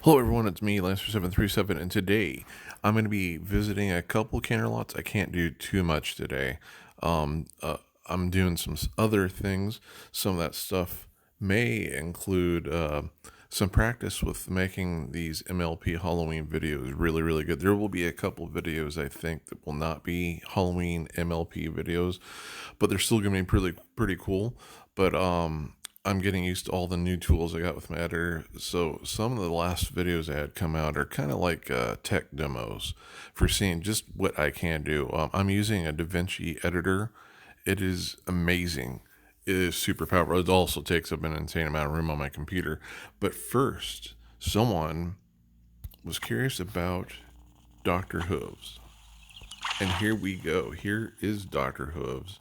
Hello everyone, it's me, Lancer737, and today I'm going to be visiting a couple Canterlotts. I can't do too much today. Um, uh, I'm doing some other things. Some of that stuff may include some practice with making these MLP Halloween videos really, really good. There will be a couple videos, I think, that will not be Halloween MLP videos, but they're still going to be pretty cool. But I'm getting used to all the new tools I got with my editor. So some of the last videos I had come out are kind of like tech demos for seeing just what I can do. I'm using a DaVinci editor. It is amazing. It is super powerful. It also takes up an insane amount of room on my computer. But first, someone was curious about Dr. Hooves. And here we go. Here is Dr. Hooves.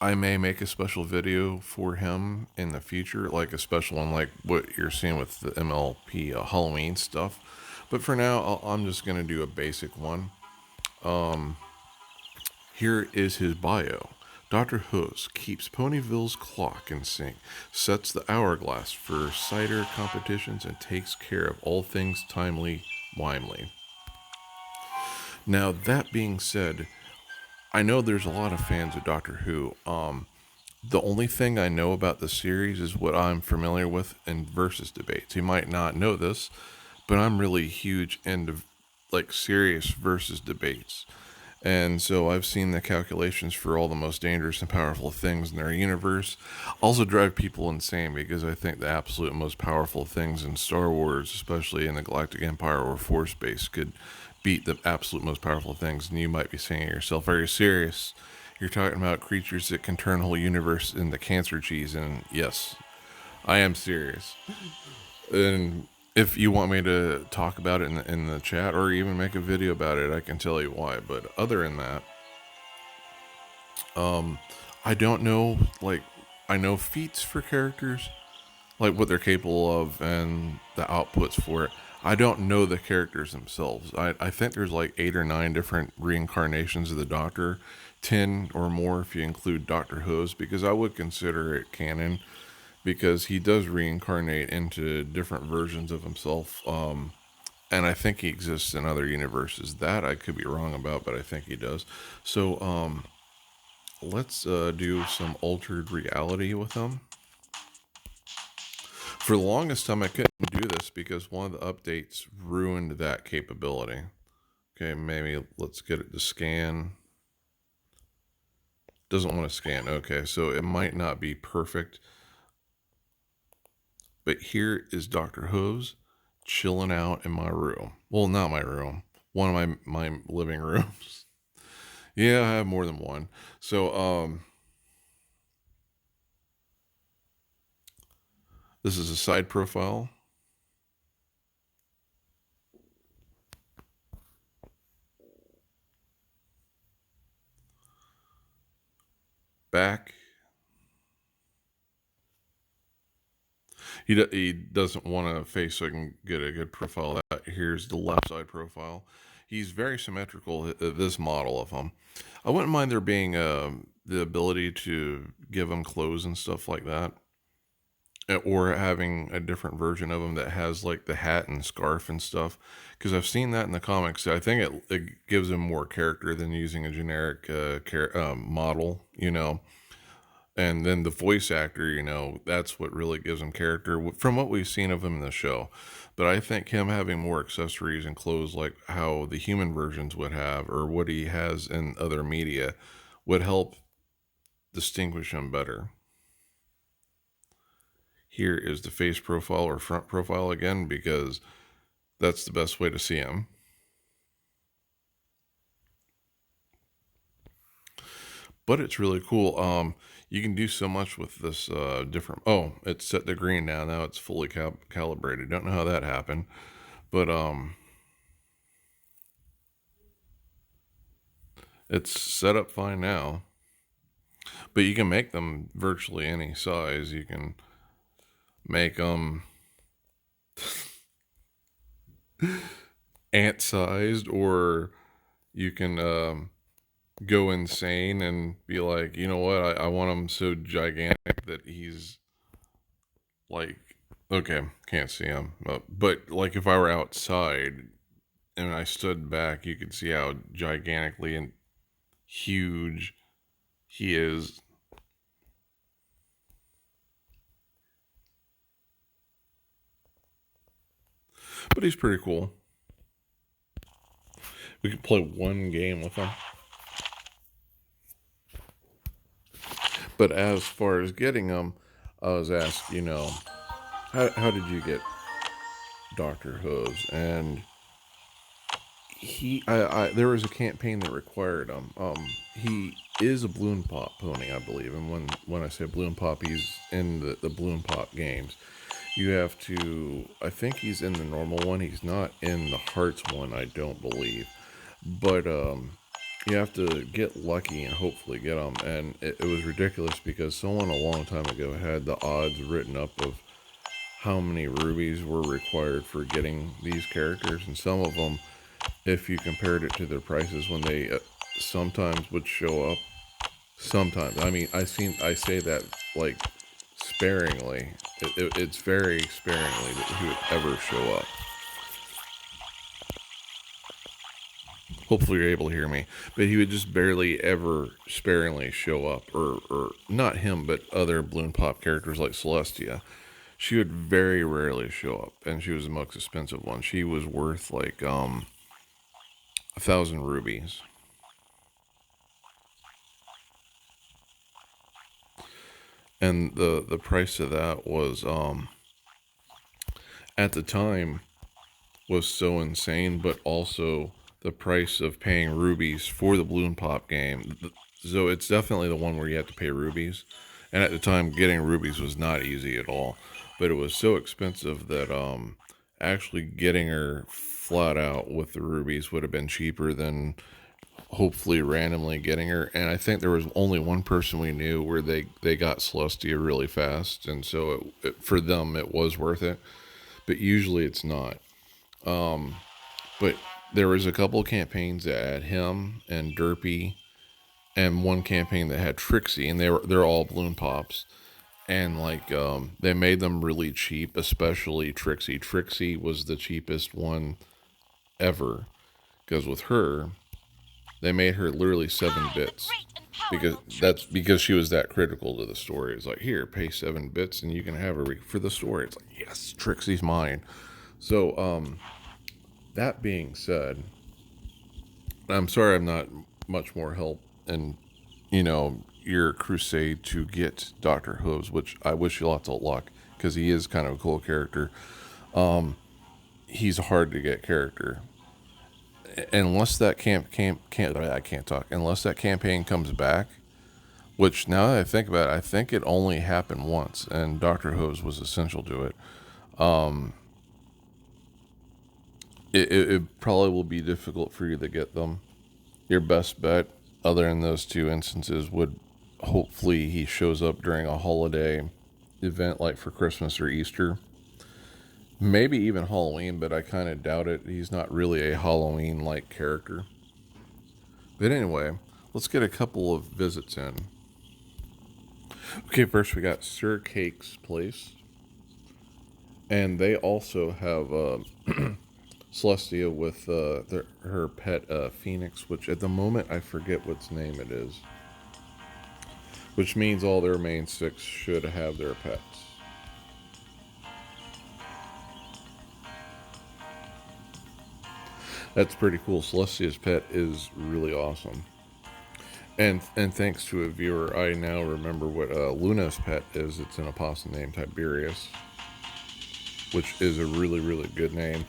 I may make a special video for him in the future, like a special one like what you're seeing with the MLP Halloween stuff. But for now, I'm just going to do a basic one. Here is his bio. Dr. Hooves keeps Ponyville's clock in sync, sets the hourglass for cider competitions, and takes care of all things timely, wimely. Now, that being said, I know there's a lot of fans of Doctor Who. The only thing I know about the series is what I'm familiar with in versus debates. You might not know this, but I'm really huge into like serious versus debates. And so I've seen the calculations for all the most dangerous and powerful things in their universe. Also drive people insane because I think the absolute most powerful things in Star Wars, especially in the Galactic Empire or Force Base, could beat the absolute most powerful things. And you might be saying to yourself, "Are you serious? You're talking about creatures that can turn a whole universe into cancer cheese." And yes, I am serious. And if you want me to talk about it in the chat or even make a video about it, I can tell you why. But other than that, I don't know. Like, I know feats for characters, like what they're capable of and the outputs for it. I don't know the characters themselves. I think there's like 8 or 9 different reincarnations of the Doctor, 10 or more if you include Doctor Who's, because I would consider it canon because he does reincarnate into different versions of himself. And I think he exists in other universes. That I could be wrong about, but I think he does. So let's do some altered reality with him. For the longest time, I couldn't do this because one of the updates ruined that capability. Okay, maybe let's get it to scan. Doesn't want to scan. Okay, so it might not be perfect. But here is Dr. Hooves chilling out in my room. Well, not my room. One of my living rooms. Yeah, I have more than one. So, this is a side profile. Back. He doesn't want to face so I can get a good profile of that. Here's the left side profile. He's very symmetrical, this model of him. I wouldn't mind there being the ability to give him clothes and stuff like that. Or having a different version of him that has like the hat and scarf and stuff. Because I've seen that in the comics. I think it gives him more character than using a generic model, you know. And then the voice actor, you know, that's what really gives him character from what we've seen of him in the show. But I think him having more accessories and clothes like how the human versions would have, or what he has in other media, would help distinguish him better. Here is the face profile or front profile again, because that's the best way to see him. But it's really cool. You can do so much with this different. Oh, it's set to green now. Now it's fully calibrated. Don't know how that happened, but it's set up fine now. But you can make them virtually any size. You can make them ant sized, or you can go insane and be like, you know what, I want him so gigantic that he's like Okay, can't see him. But like if I were outside and I stood back, you could see how gigantically and huge he is. But he's pretty cool. We could play one game with him. But as far as getting him, I was asked, how did you get Dr. Hose? And there was a campaign that required him. He is a balloon pop pony, I believe. And when I say balloon pop, he's in the balloon pop games. You have to, I think he's in the normal one. He's not in the hearts one, I don't believe. But you have to get lucky and hopefully get them. And it was ridiculous because someone a long time ago had the odds written up of how many rubies were required for getting these characters, and some of them, if you compared it to their prices when they sometimes would show up. Sometimes, I mean, I say that like sparingly. It's very sparingly that he would ever show up. Hopefully, you're able to hear me. But he would just barely ever sparingly show up, or not him, but other balloon pop characters like Celestia. She would very rarely show up, and she was the most expensive one. She was worth like 1,000 rubies, and the price of that was at the time was so insane, but also the price of paying rubies for the balloon pop game. So it's definitely the one where you have to pay rubies, and at the time, getting rubies was not easy at all. But it was so expensive that actually getting her flat out with the rubies would have been cheaper than hopefully randomly getting her. And I think there was only one person we knew where they got Celestia really fast, and so for them it was worth it. But usually it's not. But there was a couple of campaigns that had him and Derpy, and one campaign that had Trixie, and they're all balloon pops. And like they made them really cheap, especially Trixie. Trixie was the cheapest one ever because with her they made her literally 7 bits because that's because she was that critical to the story. It's like, here, pay 7 bits and you can have her for the story. It's like, yes, Trixie's mine. So that being said, I'm sorry I'm not much more help in, your crusade to get Dr. Hooves, which I wish you lots of luck because he is kind of a cool character. He's a hard to get character. Unless that I can't talk. Unless that campaign comes back, which now that I think about it, I think it only happened once, and Dr. Hooves was essential to it. It probably will be difficult for you to get them. Your best bet, other than those two instances, would hopefully he shows up during a holiday event like for Christmas or Easter. Maybe even Halloween, but I kind of doubt it. He's not really a Halloween like character. But anyway, let's get a couple of visits in. Okay, first we got Sir Cake's place. And they also have Celestia with her pet Phoenix, which at the moment I forget what name it is. Which means all their main six should have their pets. That's pretty cool. Celestia's pet is really awesome. And thanks to a viewer, I now remember what Luna's pet is. It's an opossum named Tiberius, which is a really, really good name.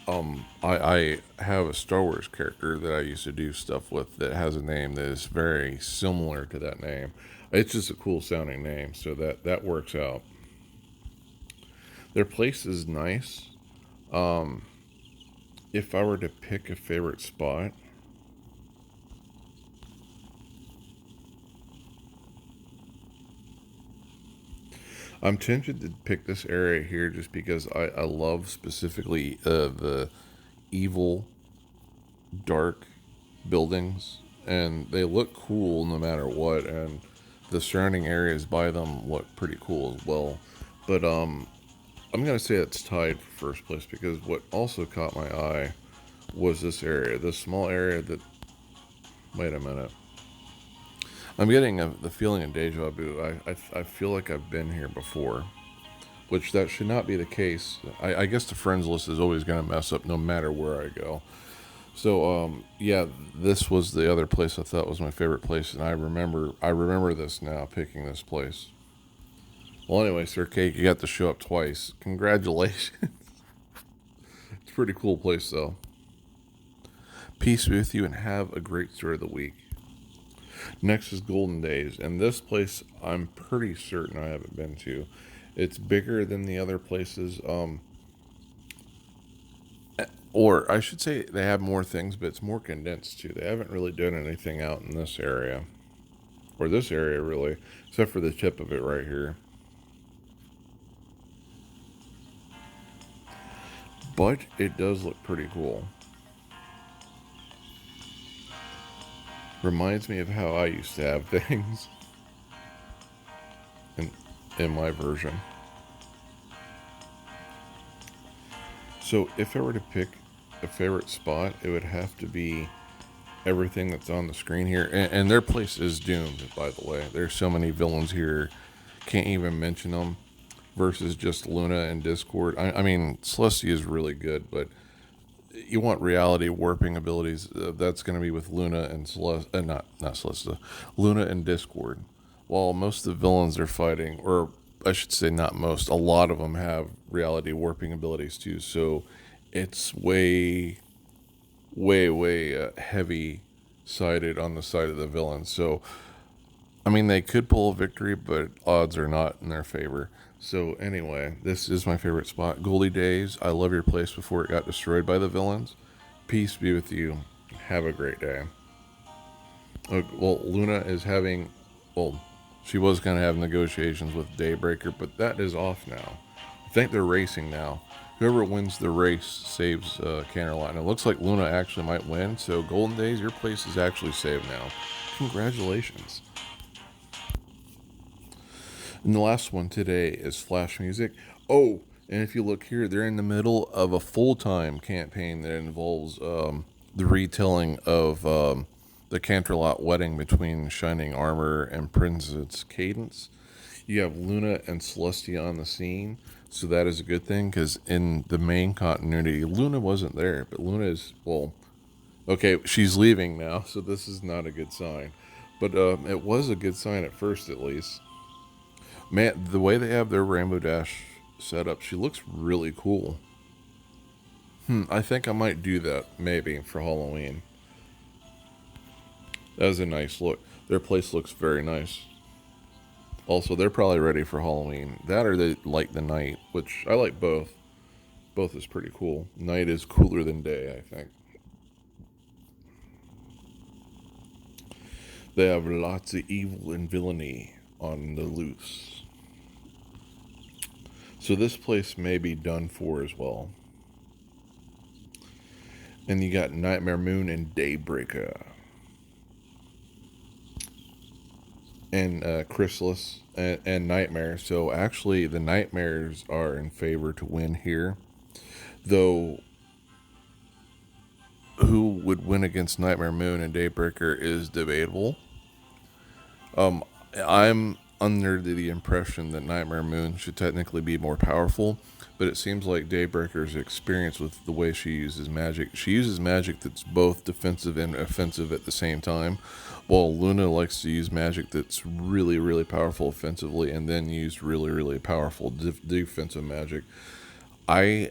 I have a Star Wars character that I used to do stuff with that has a name that is very similar to that name. It's just a cool sounding name, so that works out. Their place is nice. If I were to pick a favorite spot, I'm tempted to pick this area here just because I love specifically the evil, dark buildings, and they look cool no matter what, and the surrounding areas by them look pretty cool as well. But I'm going to say it's tied for first place because what also caught my eye was this area, this small area that. Wait a minute. I'm getting the feeling of deja vu. I feel like I've been here before, which that should not be the case. I guess the friends list is always going to mess up no matter where I go. So yeah, this was the other place I thought was my favorite place, and I remember this now, picking this place. Well, anyway, Sir Cake, you got to show up twice. Congratulations. It's a pretty cool place, though. Peace be with you, and have a great start of the week. Next is Golden Days, and this place I'm pretty certain I haven't been to. It's bigger than the other places, or I should say they have more things, but it's more condensed too. They haven't really done anything out in this area, or this area really, except for the tip of it right here. But it does look pretty cool. Reminds me of how I used to have things in, in my version. So if I were to pick a favorite spot, it would have to be everything that's on the screen here. And their place is doomed, by the way. There's so many villains here, can't even mention them. Versus just Luna and Discord. I mean, Celestia is really good, but you want reality warping abilities. That's going to be with Luna and Celeste, not Celestia, Luna and Discord. While most of the villains they're fighting, or I should say, not most, a lot of them have reality warping abilities too. So it's way heavy sided on the side of the villains. So I mean, they could pull a victory, but odds are not in their favor. So anyway, this is my favorite spot. Goldie Days, I love your place before it got destroyed by the villains. Peace be with you. Have a great day. Well, Luna is having, well, she was going to have negotiations with Daybreaker, but that is off now. I think they're racing now. Whoever wins the race saves Canterlott. And it looks like Luna actually might win. So Golden Days, your place is actually saved now. Congratulations. And the last one today is Flash Music. Oh, and if you look here, they're in the middle of a full-time campaign that involves the retelling of the Canterlot wedding between Shining Armor and Princess Cadence. You have Luna and Celestia on the scene, so that is a good thing, because in the main continuity, Luna wasn't there, but Luna is, well, okay, she's leaving now, so this is not a good sign. But it was a good sign at first, at least. Man, the way they have their Rainbow Dash set up, she looks really cool. I think I might do that, maybe, for Halloween. That is a nice look. Their place looks very nice. Also, they're probably ready for Halloween. That or they like the night, which I like both. Both is pretty cool. Night is cooler than day, I think. They have lots of evil and villainy on the loose. So this place may be done for as well. And you got Nightmare Moon and Daybreaker. And Chrysalis and Nightmare. So actually the Nightmares are in favor to win here. Though who would win against Nightmare Moon and Daybreaker is debatable. I'm under the impression that Nightmare Moon should technically be more powerful, but it seems like Daybreaker's experience with the way she uses magic. She uses magic that's both defensive and offensive at the same time, while Luna likes to use magic that's really, really powerful offensively and then use really, really powerful defensive magic. My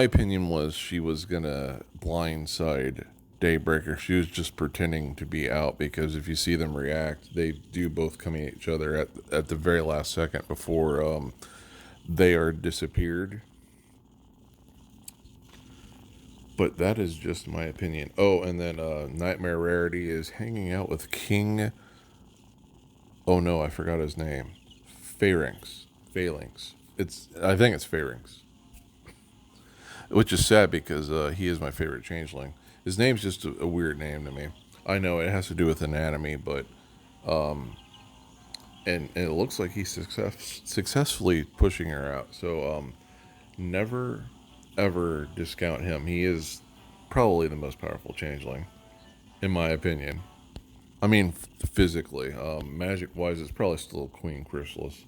opinion was she was gonna blindside Daybreaker. She was just pretending to be out, because if you see them react, they do both come at each other at the very last second before they are disappeared. But that is just my opinion. Oh, and then Nightmare Rarity is hanging out with King. Oh no, I forgot his name. Phalanx. I think it's Phalanx, which is sad because he is my favorite changeling. His name's just a weird name to me. I know it has to do with anatomy, but and it looks like he's successfully pushing her out. So never ever discount him. He is probably the most powerful changeling, in my opinion. I mean, physically, magic wise, it's probably still Queen Chrysalis.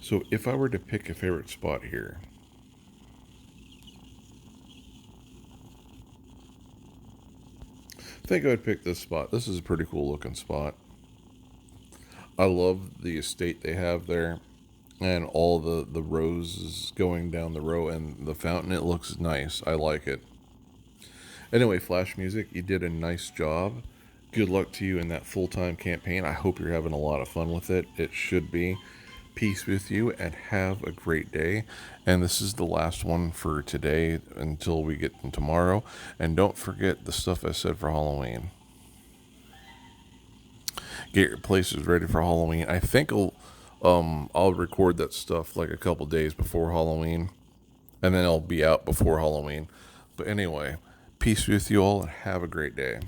So if I were to pick a favorite spot here, I think I would pick this spot. This is a pretty cool looking spot. I love the estate they have there and all the roses going down the row and the fountain. It looks nice. I like it. Anyway, Flash Music, you did a nice job. Good luck to you in that full time campaign. I hope you're having a lot of fun with it. It should be. Peace with you and have a great day. And this is the last one for today until we get to tomorrow. And don't forget the stuff I said for Halloween. Get your places ready for Halloween. I think I'll record that stuff like a couple days before Halloween, and then I'll be out before Halloween. But anyway, peace with you all and have a great day.